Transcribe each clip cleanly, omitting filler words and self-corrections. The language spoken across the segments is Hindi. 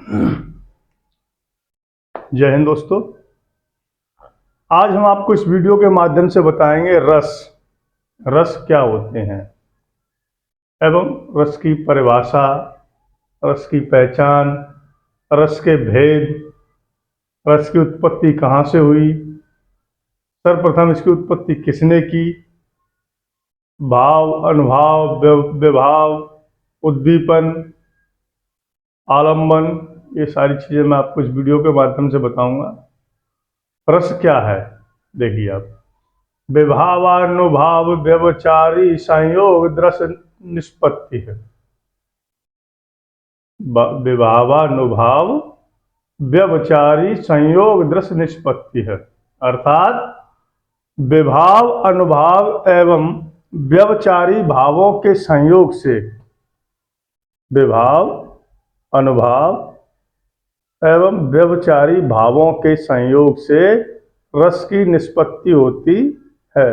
जय हिंद दोस्तों। आज हम आपको इस वीडियो के माध्यम से बताएंगे रस क्या होते हैं एवं रस की परिभाषा, रस की पहचान, रस के भेद, रस की उत्पत्ति कहाँ से हुई, सर्वप्रथम इसकी उत्पत्ति किसने की, भाव, अनुभाव, विभाव, उद्दीपन, आलंबन, ये सारी चीज़ें मैं आपको इस वीडियो के माध्यम से बताऊंगा। रस क्या है देखिए आप। विभावानुभाव व्यवचारी संयोग दृश्य निष्पत्ति है। विभावानुभाव व्यवचारी संयोग दृश्य निष्पत्ति है, अर्थात विभाव, अनुभाव एवं व्यवचारी भावों के संयोग से, विभाव, अनुभाव एवं व्यवचारी भावों के संयोग से रस की निष्पत्ति होती है।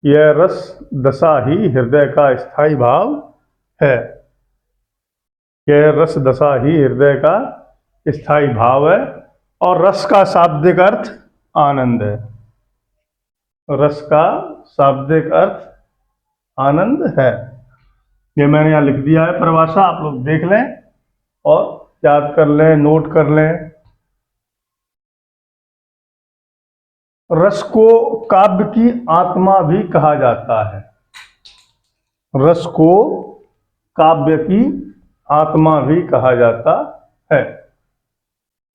यह रस दशा ही हृदय का स्थायी भाव है। यह रस दशा ही हृदय का स्थायी भाव है और रस का शाब्दिक अर्थ आनंद है। रस का शाब्दिक अर्थ आनंद है। ये मैंने यहाँ लिख दिया है परिभाषा, आप लोग देख लें और याद कर लें, नोट कर लें। रस को काव्य की आत्मा भी कहा जाता है। रस को काव्य की आत्मा भी कहा जाता है।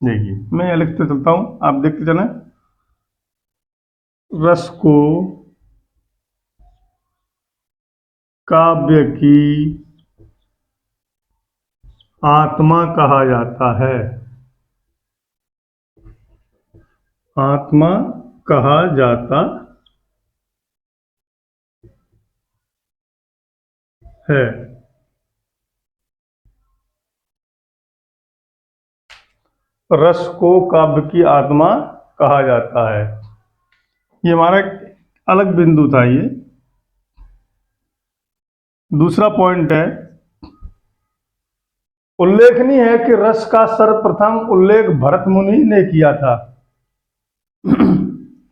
देखिए मैं यह लिखते चलता हूं, आप देखते चलें। रस को काव्य की आत्मा कहा जाता है। आत्मा कहा जाता है। रस को काव्य की आत्मा कहा जाता है। ये हमारा एक अलग बिंदु था। ये दूसरा पॉइंट है। उल्लेखनीय है कि रस का सर्वप्रथम उल्लेख भरत मुनि ने किया था।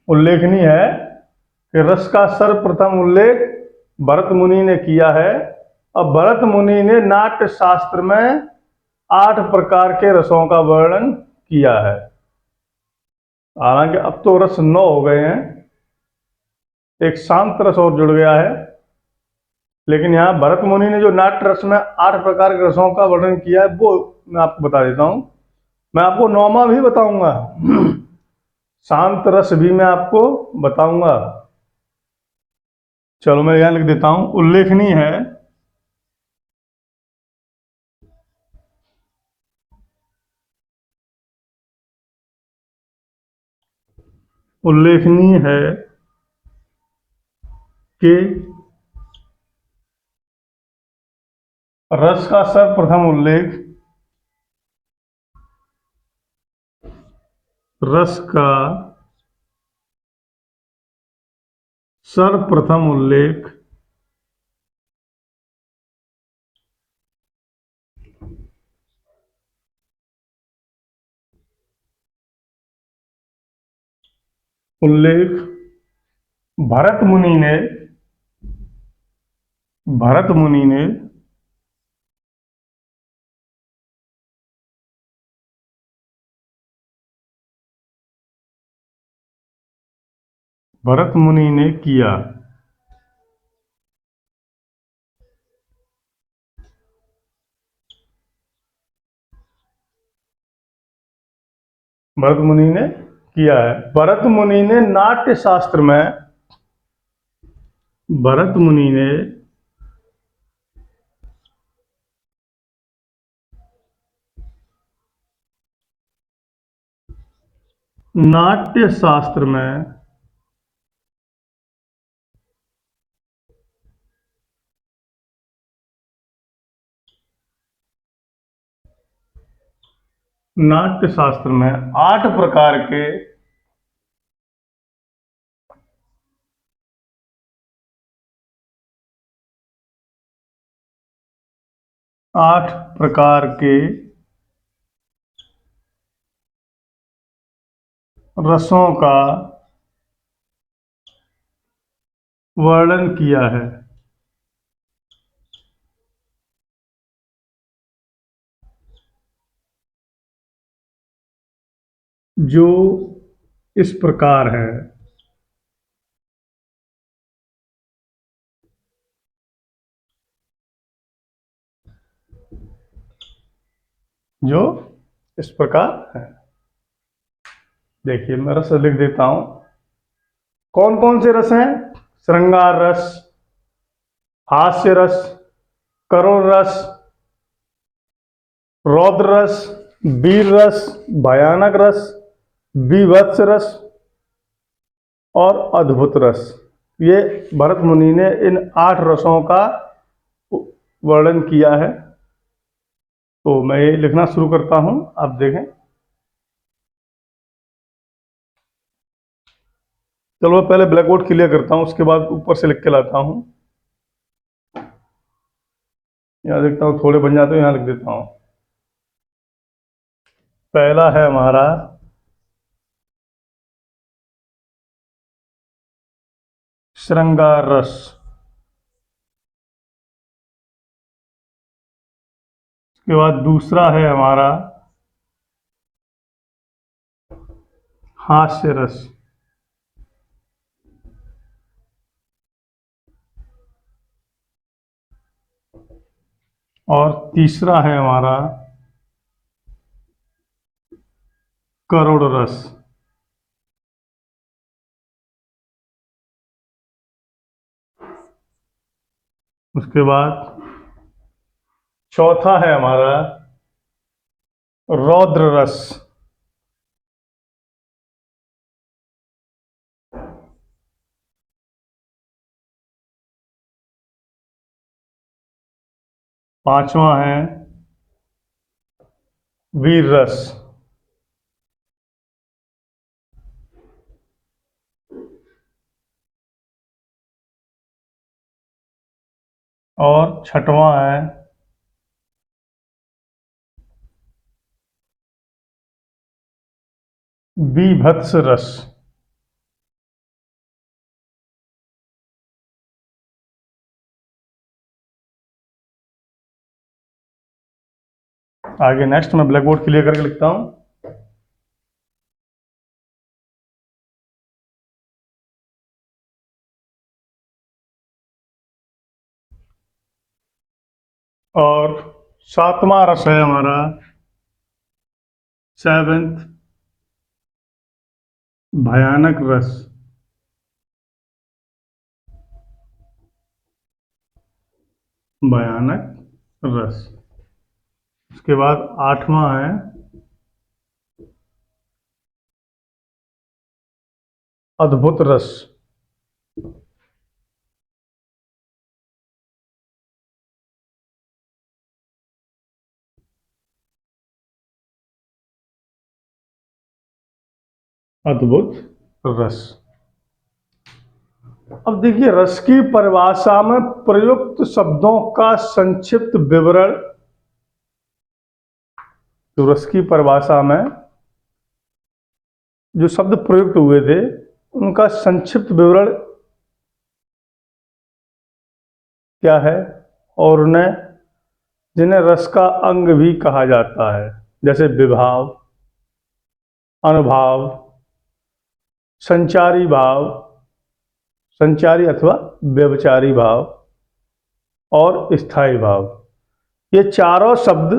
उल्लेखनीय है कि रस का सर्वप्रथम उल्लेख भरत मुनि ने किया है और भरत मुनि ने नाट्य शास्त्र में 8 प्रकार के रसों का वर्णन किया है। हालांकि अब तो रस 9 हो गए हैं, एक शांत रस और जुड़ गया है, लेकिन यहाँ भरत मुनि ने जो नाट्य रस में 8 प्रकार के रसों का वर्णन किया है वो मैं आपको बता देता हूँ। मैं आपको 9वां भी बताऊंगा, शांत रस भी मैं आपको बताऊंगा। चलो मैं यहाँ लिख देता हूँ। उल्लेखनीय है उल्लेखनीय है कि रस का सर्वप्रथम उल्लेख, रस का सर्वप्रथम उल्लेख भरत मुनि ने भरत मुनि ने भरत मुनि ने किया। भरत मुनि ने किया है। भरत मुनि ने नाट्य शास्त्र में, भरत मुनि ने नाट्य शास्त्र में नाट्य शास्त्र में 8 प्रकार के 8 प्रकार के रसों का वर्णन किया है। जो इस प्रकार है। जो इस प्रकार है। देखिए मैं रस लिख देता हूं। कौन कौन से रस हैं? श्रृंगार रस, हास्य रस, करुण रस, रौद्र रस, वीर रस, भयानक रस, बीभत्स रस और अद्भुत रस। ये भरत मुनि ने इन 8 रसों का वर्णन किया है। तो मैं ये लिखना शुरू करता हूं, आप देखें। चलो मैं पहले ब्लैक बोर्ड क्लियर करता हूं, उसके बाद ऊपर से लिख के लाता हूं। यहाँ देखता हूँ थोड़े बन जाते हैं, यहाँ लिख देता हूँ। पहला है हमारा श्रृंगार रस। उसके बाद दूसरा है हमारा हास्य रस। और तीसरा है हमारा करुण रस। उसके बाद चौथा है हमारा रौद्र रस। पांचवा है वीर रस। और छठवां है बीभत्स रस। आगे नेक्स्ट मैं ब्लैक बोर्ड क्लियर करके लिखता हूं। और सातवां रस है हमारा 7th भयानक रस। भयानक रस। उसके बाद आठवां है अद्भुत रस। अद्भुत रस। अब देखिए रस की परिभाषा में प्रयुक्त शब्दों का संक्षिप्त विवरण। तो रस की परिभाषा में जो शब्द प्रयुक्त हुए थे उनका संक्षिप्त विवरण क्या है, और उन्हें जिन्हें रस का अंग भी कहा जाता है, जैसे विभाव, अनुभाव, संचारी भाव, संचारी अथवा व्यभिचारी भाव और स्थायी भाव। ये चारों शब्द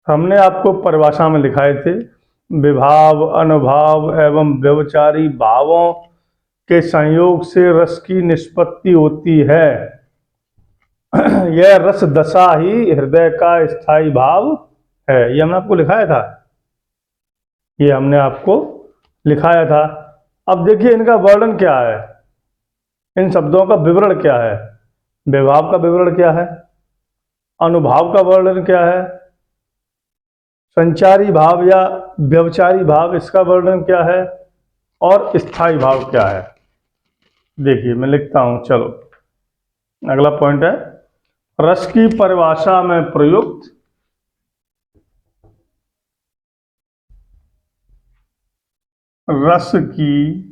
हमने आपको परिभाषा में लिखाए थे। विभाव, अनुभाव एवं व्यभिचारी भावों के संयोग से रस की निष्पत्ति होती है। यह रस दशा ही हृदय का स्थायी भाव है। ये हमने आपको लिखाया था, ये हमने आपको लिखाया था। अब देखिए इनका वर्णन क्या है, इन शब्दों का विवरण क्या है। विभाव का विवरण क्या है, अनुभाव का वर्णन क्या है, संचारी भाव या व्यभिचारी भाव इसका वर्णन क्या है, और स्थायी भाव क्या है। देखिए मैं लिखता हूं, चलो अगला पॉइंट है रस की परिभाषा में प्रयुक्त रस की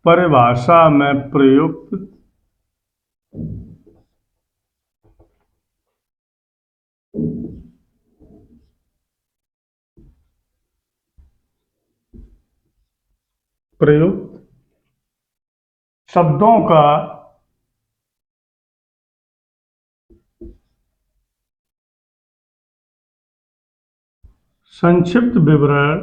परिभाषा में प्रयुक्त प्रयुक्त शब्दों का संक्षिप्त विवरण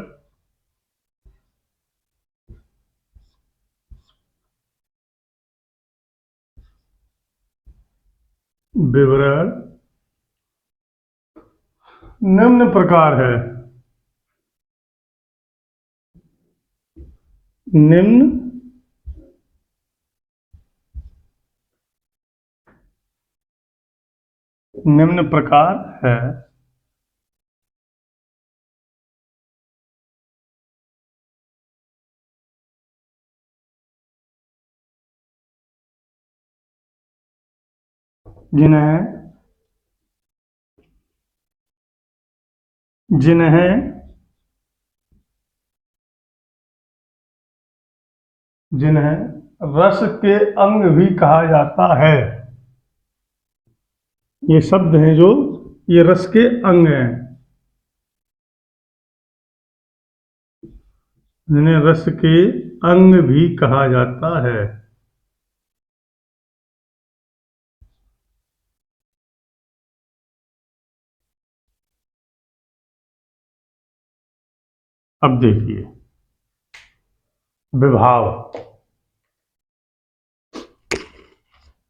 विवरण निम्न प्रकार है। निम्न निम्न प्रकार है। जिन्हें जिन्हें जिन्हें रस के अंग भी कहा जाता है। ये शब्द हैं जो ये रस के अंग हैं, जिन्हें रस के अंग भी कहा जाता है। अब देखिए, विभाव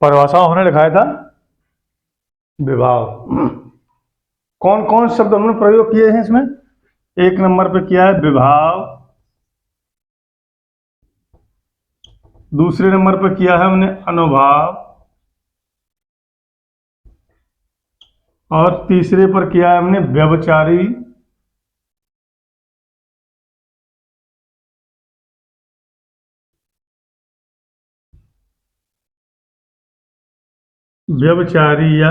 परिभाषा हमने लिखाया था। विभाव कौन कौन शब्द हमने प्रयोग किए हैं इसमें? एक नंबर पे किया है विभाव, दूसरे नंबर पे किया है हमने अनुभाव, और तीसरे पर किया है हमने व्यभिचारी, व्यभिचारी या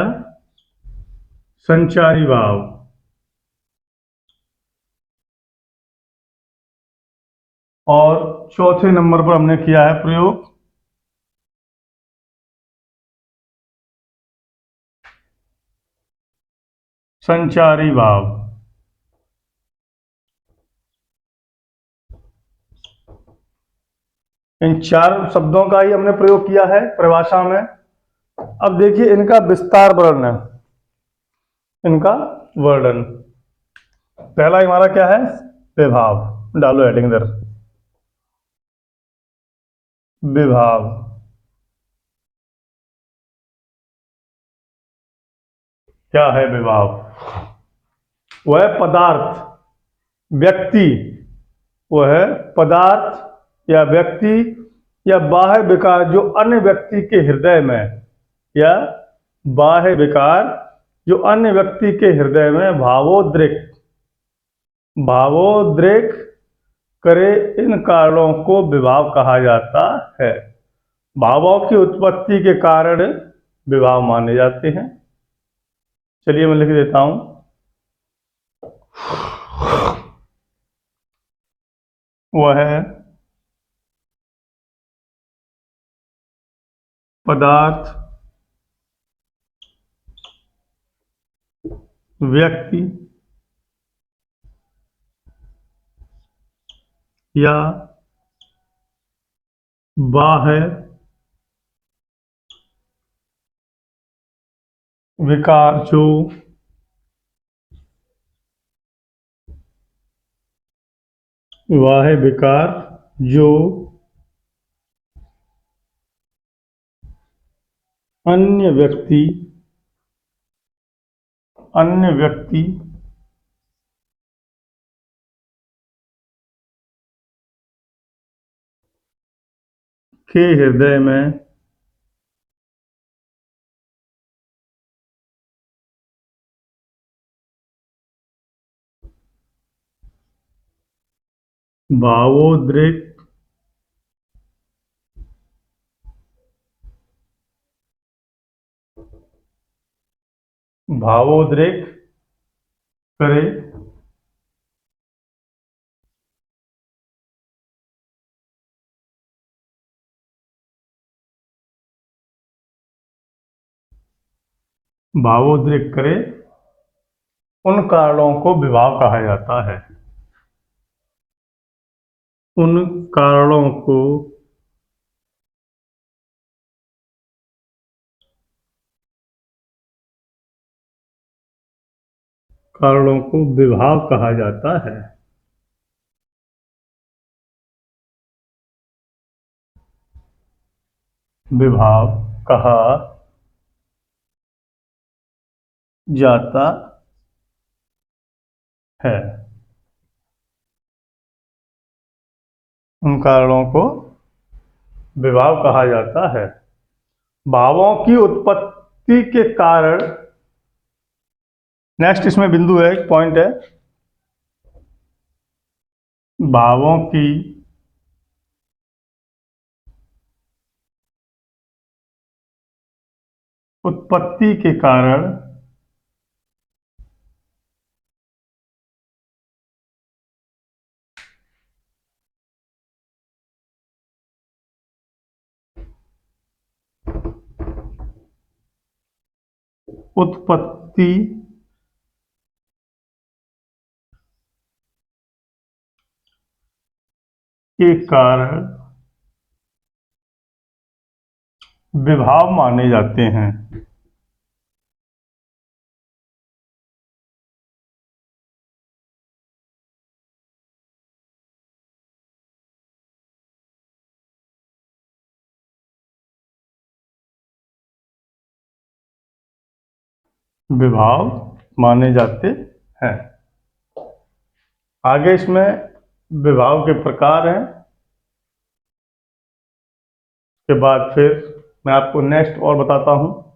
संचारी भाव। और चौथे नंबर पर हमने किया है प्रयोग संचारी भाव। इन चार शब्दों का ही हमने प्रयोग किया है परिभाषा में। अब देखिए इनका विस्तार वर्णन, इनका वर्णन। पहला हमारा क्या है? विभाव। डालो हेडिंग इधर, विभाव। क्या है विभाव? वह पदार्थ, व्यक्ति, वह पदार्थ या व्यक्ति या बाह्य विकार जो अन्य व्यक्ति के हृदय में, या बाह्य विकार जो अन्य व्यक्ति के हृदय में भावोद्रेक करे, इन कारणों को विभाव कहा जाता है। भावों की उत्पत्ति के कारण विभाव माने जाते हैं। चलिए मैं लिख देता हूं। वह पदार्थ, व्यक्ति या बाह्य विकार जो बाह्य विकार जो अन्य व्यक्ति के हृदय में भावोद्रेक भावोद्रेक करे, भावोद्रेक करे, उन कारणों को विभाव कहा जाता है। उन कारणों को विभाव कहा जाता है। विभाव कहा जाता है। उन कारणों को विभाव कहा जाता है। भावों की उत्पत्ति के कारण, नेक्स्ट इसमें बिंदु है, एक पॉइंट है, भावों की उत्पत्ति के कारण उत्पत्ति के कारण विभाव माने जाते हैं। विभाव माने जाते हैं। आगे इसमें विभाव के प्रकार हैं, के बाद फिर मैं आपको नेक्स्ट और बताता हूं।